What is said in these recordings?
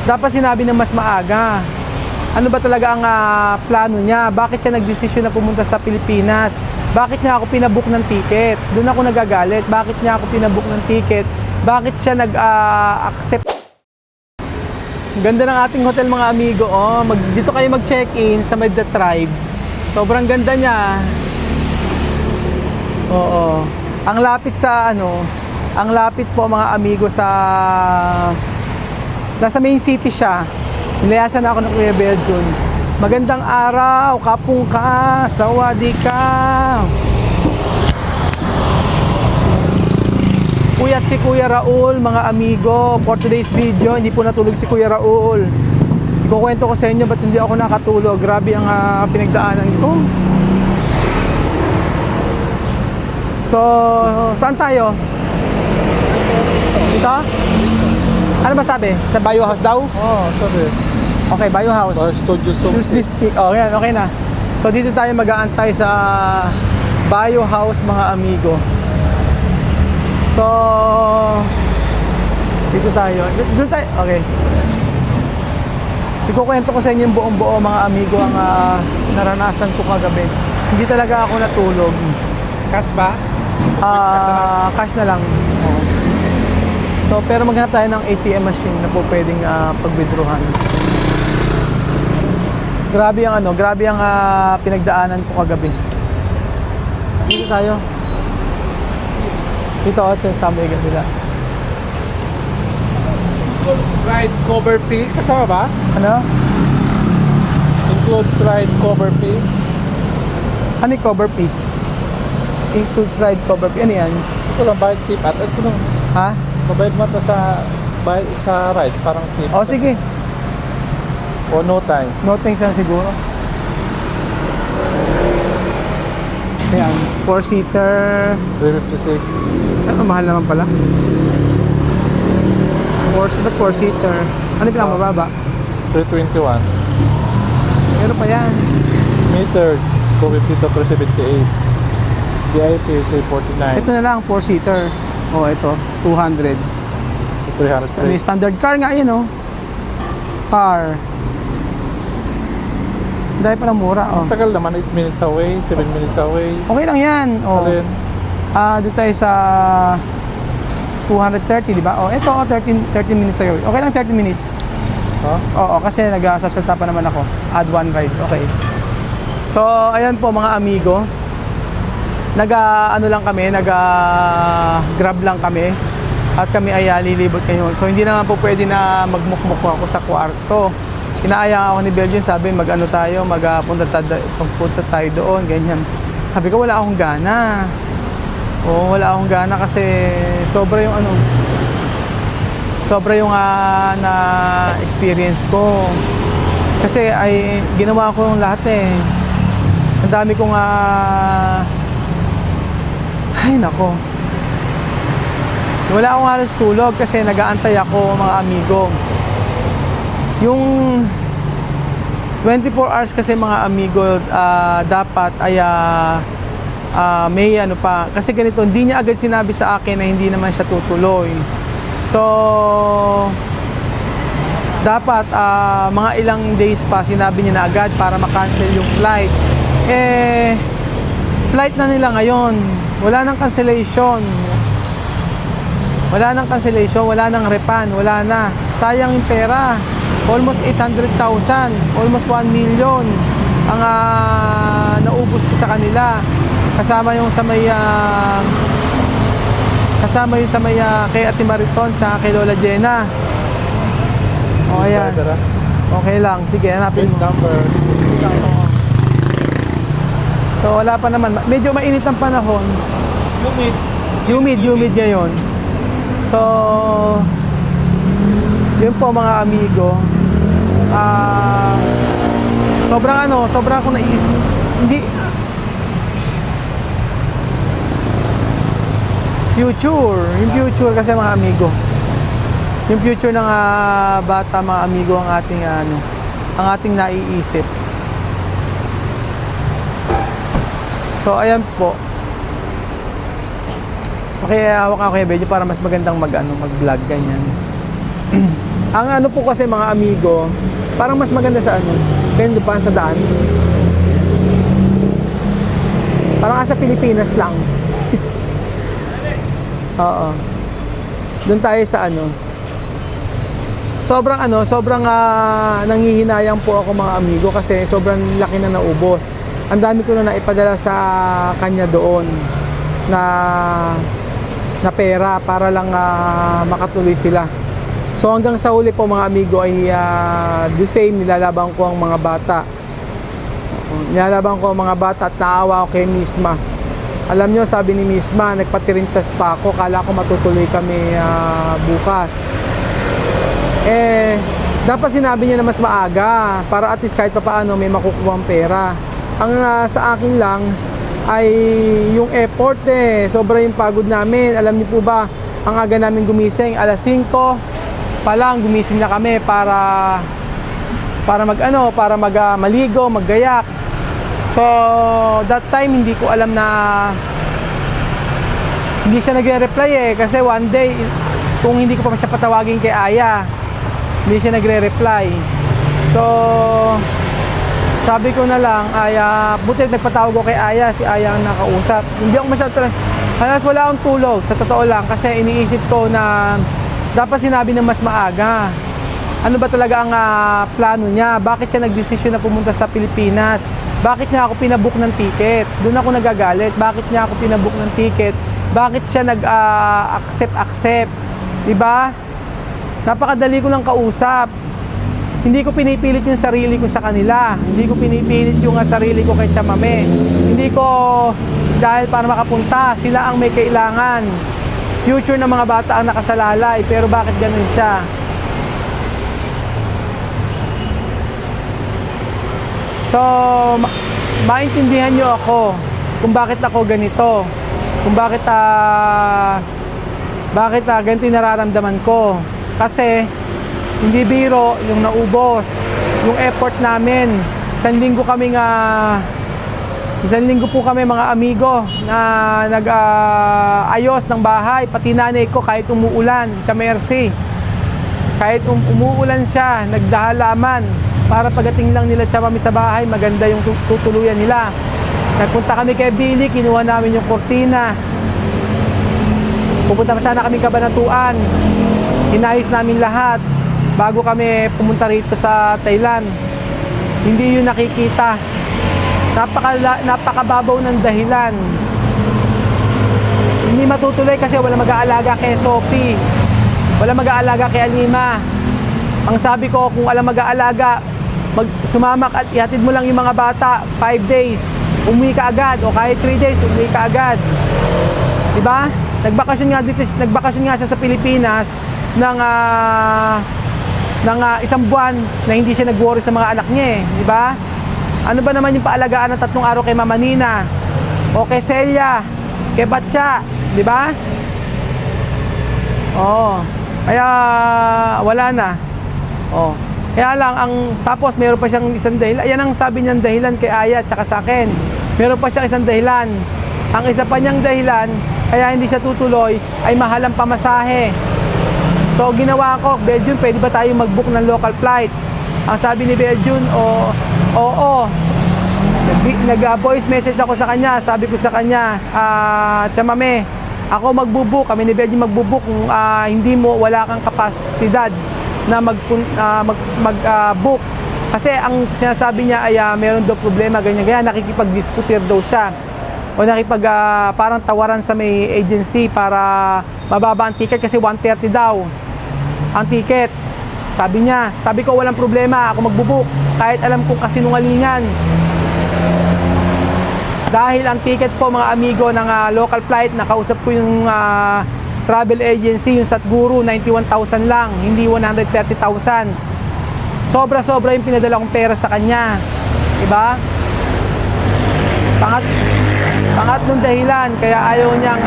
Dapat sinabi ng mas maaga. Ano ba talaga ang plano niya? Bakit siya nagdesisyon na pumunta sa Pilipinas? Bakit niya ako pinabook ng ticket? Doon ako nagagalit. Bakit niya ako pinabook ng ticket? Bakit siya nag-accept? Ganda ng ating hotel mga amigo. Oh, dito kayo mag-check-in sa Medda Tribe. Sobrang ganda niya. Oo. Ang lapit sa ang lapit po mga amigo sa nasa main city siya. Nilayasan na ako ng Kuya Belgium. Magandang araw, kapungka, sawadi ka. Kuya at si Kuya Raul, mga amigo, for today's video, hindi po natulog si Kuya Raul. Kukwento ko sa inyo ba't hindi ako nakatulog. Grabe ang pinagdaanan ko. So, saan tayo? Dito? Ano ba sabi? Sa Bio House daw? Oo, sabi. Okay, Bio House. Studio Choose this pick. Oh, yan, okay na. So, dito tayo mag-aantay sa Bio House, mga amigo. So, dito tayo. Doon tayo. Okay. Ikukwento ko sa inyo yung buong buo, mga amigo, ang naranasan ko kagabi. Hindi talaga ako natulog. Cash ba? Cash na lang. Oo. So, pero maghanap tayo ng ATM machine na po pwedeng pag-withdrawhan. Grabe ang pinagdaanan ko kagabi. Dito tayo. Dito, ito sa may nila. Ride cover fee. Kasama ba? Ano? Includes ride cover fee. Ano yung cover fee? Includes ride cover fee. Ano yan? Ito lang, bayad tip. At ito lang, Ha? mabayad mo ito sa ride. Parang tip. O, sige. O no time. No thanks lang siguro. Ayan, 4-seater. 356. Mahal naman pala. 4-seater. Ano yung pinakamababa? 321. Meron pa yan. Meter. 250 to 378. VIP 349. Ito na lang, 4-seater. O, ito, 200. 300 May standard car nga yun, oh. Car. Dahil pa ng mura, oh. Tagal naman, 8 minutes away, 7 minutes away. Okay lang yan, oh. Alin? Doon tayo sa 230, di ba? Oh, ito, 13 minutes ago. Okay lang 30 minutes. Huh? Oo, kasi nagsasalta pa naman ako. Add one ride, okay. So, ayan po mga amigo. Ano lang kami, grab lang kami. At kami ay lilibot ngayon. So, hindi naman po pwede na magmukmuk ako sa kwarto. Inaaya ako ni Belgian, sabi magpunta tayo doon, ganyan. Sabi ko wala akong gana. Wala akong gana kasi sobra yung na experience ko. Kasi ay ginawa ko yung lahat eh. Ang dami kong ay nako. Wala akong halos tulog kasi nag-aantay ako, mga amigo. Yung 24 hours kasi mga amigo, dapat ay may pa. Kasi ganito, hindi niya agad sinabi sa akin na hindi naman siya tutuloy. So, dapat mga ilang days pa sinabi niya na agad para makancel yung flight. Flight na nila ngayon. Wala nang cancellation. Wala nang cancellation, wala nang refund, wala na. Sayang yung pera. Almost 800,000, almost 1 million ang naubos ko sa kanila. Kasama yung sa may kay Ate Mariton tsaka kay Lola Jenna. O ayan. Okay lang, sige, hanapin mo. Number. So wala pa naman, medyo mainit ang panahon. Humid ngayon. So yun po mga amigo. Sobrang ako naisip. Hindi yung future kasi mga amigo. Yung future ng bata, mga amigo, ang ating naiisip. So ayan po. Okay, hawak ako kay Bejo para mas magandang mag-vlog ganyan. Ang ano po kasi mga amigo, parang mas maganda sa ano, ganyan pa sa daan. Parang sa Pilipinas lang. Oo. Doon tayo sa ano. Sobrang nanghihinayang po ako mga amigo kasi sobrang laki na naubos. Ang dami ko na naipadala sa kanya doon na pera para lang makatuloy sila. So hanggang sa huli po mga amigo ay the same, nilalaban ko ang mga bata. Nilalaban ko ang mga bata at naawa ako kay Misma. Alam nyo, sabi ni Misma, nagpatirintas pa ako, kala ko matutuloy kami bukas. Dapat sinabi niya na mas maaga para at least kahit papaano may makukuha ang pera. Ang sa akin lang ay yung effort sobra yung pagod namin. Alam niyo po ba, ang aga namin gumising, alas 5 pa lang gumising na kami para maligo, maggayak. So that time hindi ko alam na hindi siya nagre-reply kasi one day kung hindi ko pa siya patawagin kay Aya, hindi siya nagre-reply. So sabi ko na lang, buti nagpatawag ko kay Aya, si Aya ang nakausap. Hindi ako halos wala akong tulog, sa totoo lang, kasi iniisip ko na dapat sinabi na mas maaga. Ano ba talaga ang plano niya? Bakit siya nagdesisyon na pumunta sa Pilipinas? Bakit niya ako pinabook ng ticket? Doon ako nagagalit. Bakit niya ako pinabook ng ticket? Bakit siya nag-accept? Diba? Napakadali ko lang kausap. Hindi ko pinipilit yung sarili ko sa kanila. Hindi ko pinipilit yung sarili ko kay Chamame. Hindi ko dahil para makapunta, sila ang may kailangan. Future ng mga bata ang nakasalalay. Pero bakit ganun siya? So, maintindihan nyo ako kung bakit ako ganito. Kung bakit ganito yung nararamdaman ko. Kasi, hindi biro yung naubos. Yung effort namin. Isang linggo po kami mga amigo na nag-ayos ng bahay. Pati nanay ko kahit umuulan, sa Mercy. Kahit umuulan siya, nagdahalaman. Para pagdating lang nila Chamame sa bahay, maganda yung tutuluyan nila. Nagpunta kami kay Billy, kinuha namin yung kortina. Pupunta pa sana kami Kabanatuan. Inayos namin lahat bago kami pumunta rito sa Thailand. Hindi yun nakikita. Napakababaw ng dahilan. Hindi matutuloy kasi wala mag-aalaga kay Sophie. Wala mag-aalaga kay Alima. Ang sabi ko, kung alam mag-aalaga, sumamak at ihatid mo lang yung mga bata 5 days, umuwi ka agad, o kahit 3 days, umuwi ka agad. Diba? Nagbakasyon nga siya sa Pilipinas ng isang buwan na hindi siya nag-worry sa mga anak niya diba? Ano ba naman yung paalagaan ng 3 araw kay Mama Nina o kay Celia, kay Batcha, diba? Kaya wala na. Kaya lang, tapos meron pa siyang isang dahilan. Ayan ang sabi niyang dahilan kay Aya at saka sa akin. Meron pa siyang isang dahilan. Ang isa pa niyang dahilan, kaya hindi siya tutuloy, ay mahal ang pamasahe. So ginawa ko, Belgium, pwede ba tayo mag-book ng local flight? Ang sabi ni Belgium, oo. Nag-voice message ako sa kanya. Sabi ko sa kanya, Chamame, ako magbubook, kami ni Belgium magbubook kung wala kang kapasidad na mag-book. Kasi ang sinasabi niya ay meron daw problema, ganyan, nakikipag-diskutir daw siya. O parang tawaran sa may agency para mababa ang ticket kasi 130 daw ang ticket. Sabi niya, sabi ko walang problema, ako magbubook. Kahit alam kong kasinungalingan. Dahil ang ticket po mga amigo ng local flight, nakausap ko yung travel agency, yung Satguru, 91,000 lang, hindi 130,000. Sobra-sobra yung pinadala kong pera sa kanya. Diba? Pangatlong dahilan, kaya ayaw niyang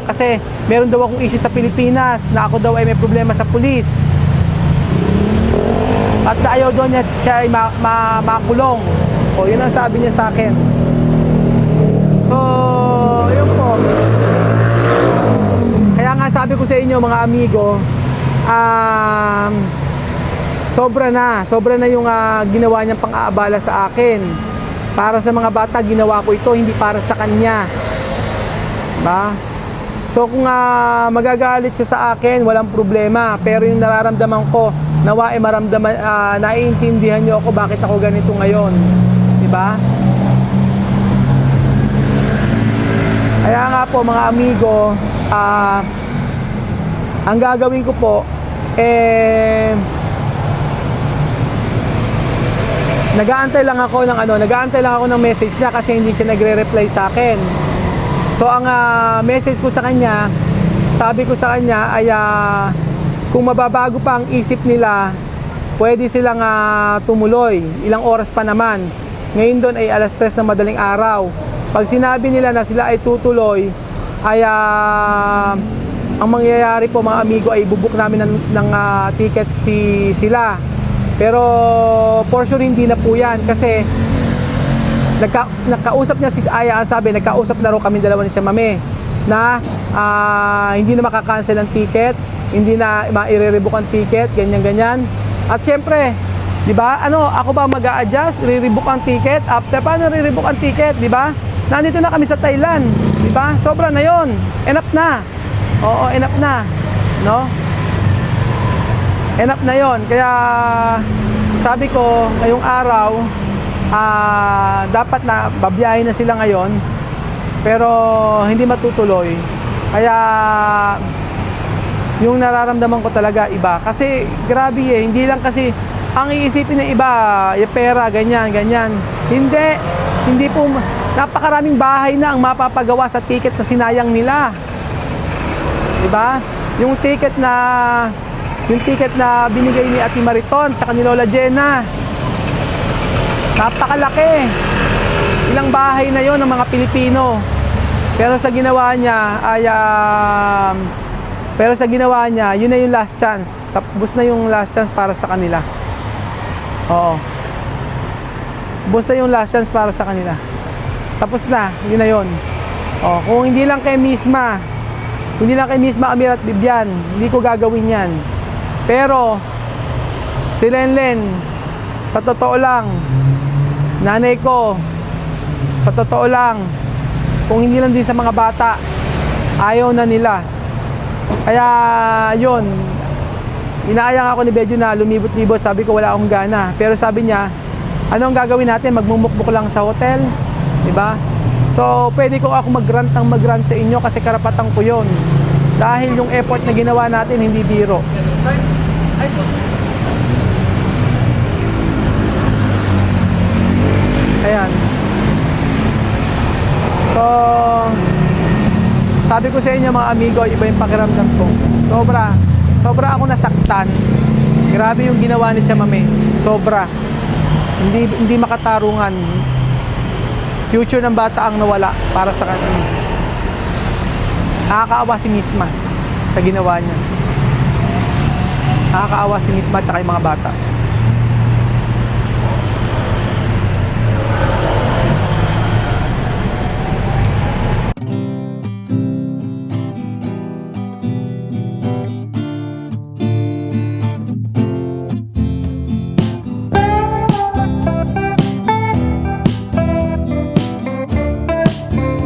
kasi meron daw akong issue sa Pilipinas na ako daw ay may problema sa pulis. At ayaw daw niya siya ay makulong. Yun ang sabi niya sa akin. So, yun po. Kaya nga sabi ko sa inyo mga amigo, Sobra na yung ginawa niyang pang-aabala sa akin. Para sa mga bata, ginawa ko ito, hindi para sa kanya. Diba? So kung magagalit siya sa akin, walang problema. Pero yung nararamdaman ko, nawa maramdaman, naiintindihan niyo ako bakit ako ganito ngayon. Diba? Kaya nga po mga amigo, ang gagawin ko po, nag-aantay lang ako ng message niya kasi hindi siya nagre-reply sa akin. So ang message ko sa kanya, sabi ko sa kanya ay kung mababago pa ang isip nila, pwede silang tumuloy. Ilang oras pa naman. Ngayon doon ay alas 3 ng madaling araw. Pag sinabi nila na sila ay tutuloy, ay ang mangyayari po mga amigo ay bubuk namin ng ticket sila. Pero for sure hindi na po yan kasi nagkausap niya si Aya, sabi nagkausap na raw kami dalawa ni Chamame na hindi na makakancel ang ticket, hindi na maire-rebook ang ticket, ganyan. At syempre, di ba? Ako ba mag-a-adjust, re-rebook ang ticket? After paano re-rebook ang ticket, di ba? Nandito na kami sa Thailand, di ba? Sobra na 'yon. Enough na. Oo, enough na, no? Enough na 'yon. Kaya sabi ko, ngayong araw, dapat na babiyahin na sila ngayon, pero hindi matutuloy. Kaya yung nararamdaman ko talaga iba. Kasi grabe hindi lang kasi ang iisipin ng iba, yung pera, ganyan. Hindi po, napakaraming bahay na ang mapapagawa sa ticket na sinayang nila. Diba? Yung ticket na binigay ni Ate Mariton tsaka ni Lola Jenna, napakalaki. Ilang bahay na yon ng mga Pilipino. Pero sa ginawa niya, yun na yung last chance. Tapos na yung last chance para sa kanila. Oo. Tapos na yung last chance para sa kanila. Tapos na, yun na yun. Kung hindi lang kay Misma Amir at Bibian, hindi ko gagawin yan. Pero si Lenlen, sa totoo lang, nanay ko, sa totoo lang, kung hindi lang din sa mga bata, ayaw na nila. Kaya yun, inaayang ako ni Bedyo na lumibot-libot, sabi ko wala akong gana. Pero sabi niya, ano ang gagawin natin? Magmumukbuk lang sa hotel, diba? So pwede ko ako mag-grant sa inyo kasi karapatan ko yun. Dahil yung effort na ginawa natin hindi biro. Ayan. So sabi ko sa inyo mga amigo, iba yung pakiramdam ko. Sobra ako nasaktan. Grabe yung ginawa ni Chamame. Sobra. Hindi makatarungan. Future ng bata ang nawala para sa kanya. Nakakaawa si Misma sa ginawa niya. Nakakaawa si Misma at saka yung mga bata.